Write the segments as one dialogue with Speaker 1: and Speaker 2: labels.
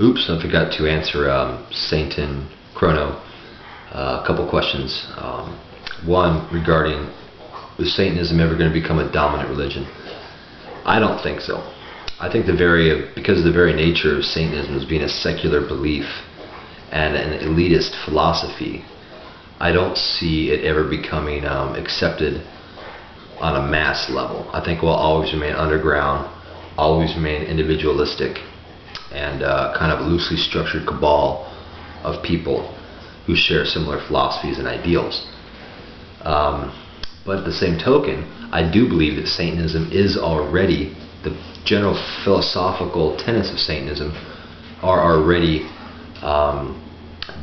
Speaker 1: Oops, I forgot to answer Satanchrono a couple questions. One regarding, is Satanism ever going to become a dominant religion? I don't think so. I think because of the very nature of Satanism as being a secular belief and an elitist philosophy, I don't see it ever becoming accepted on a mass level. I think we'll always remain underground, always remain individualistic, and kind of a loosely structured cabal of people who share similar philosophies and ideals. But at the same token, I do believe that Satanism is already, the general philosophical tenets of Satanism are already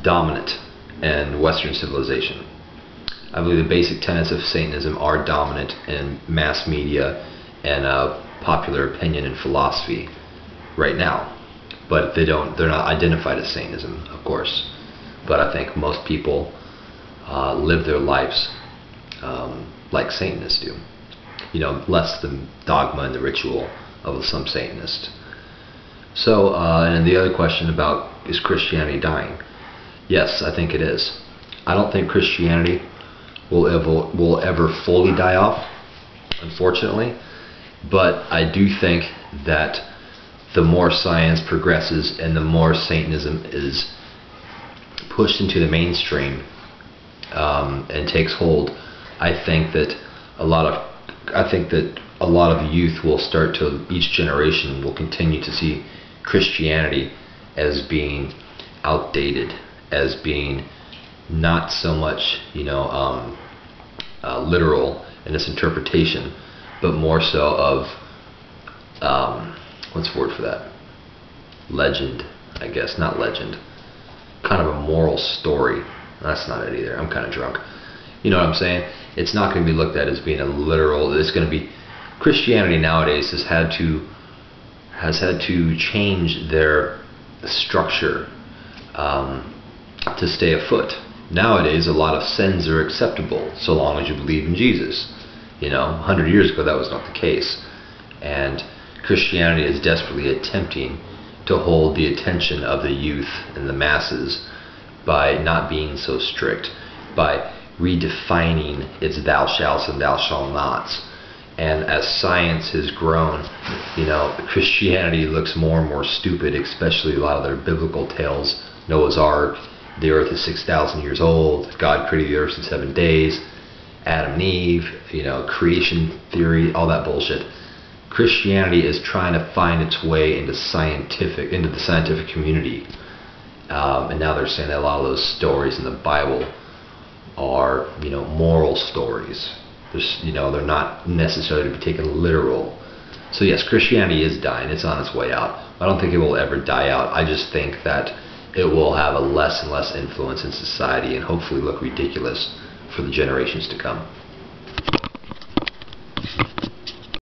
Speaker 1: dominant in Western civilization. I believe the basic tenets of Satanism are dominant in mass media and popular opinion and philosophy right now. But they're not identified as Satanism, of course. But I think most people live their lives like Satanists do. You know, less the dogma and the ritual of some Satanist. So, and the other question about, is Christianity dying? Yes, I think it is. I don't think Christianity will ever fully die off, unfortunately. But I do think that the more science progresses and the more Satanism is pushed into the mainstream and takes hold, I think that a lot of youth will start to, each generation will continue to see Christianity as being outdated, as being not so much, literal in its interpretation, but more so of what's the word for that? Legend, I guess. Not legend. Kind of a moral story. That's not it either. I'm kind of drunk. You know what I'm saying? It's not going to be looked at as being a literal. It's going to be, Christianity nowadays has had to change their structure to stay afloat. Nowadays, a lot of sins are acceptable so long as you believe in Jesus. 100 years ago, that was not the case. And Christianity is desperately attempting to hold the attention of the youth and the masses by not being so strict, by redefining its thou shalt and thou shalt nots. And as science has grown, Christianity looks more and more stupid, especially a lot of their biblical tales. Noah's Ark, the earth is 6,000 years old, God created the earth in 7 days, Adam and Eve, creation theory, all that bullshit. Christianity is trying to find its way into the scientific community. And now they're saying that a lot of those stories in the Bible are, moral stories. They're not necessarily to be taken literal. So yes, Christianity is dying. It's on its way out. I don't think it will ever die out. I just think that it will have a less and less influence in society and hopefully look ridiculous for the generations to come.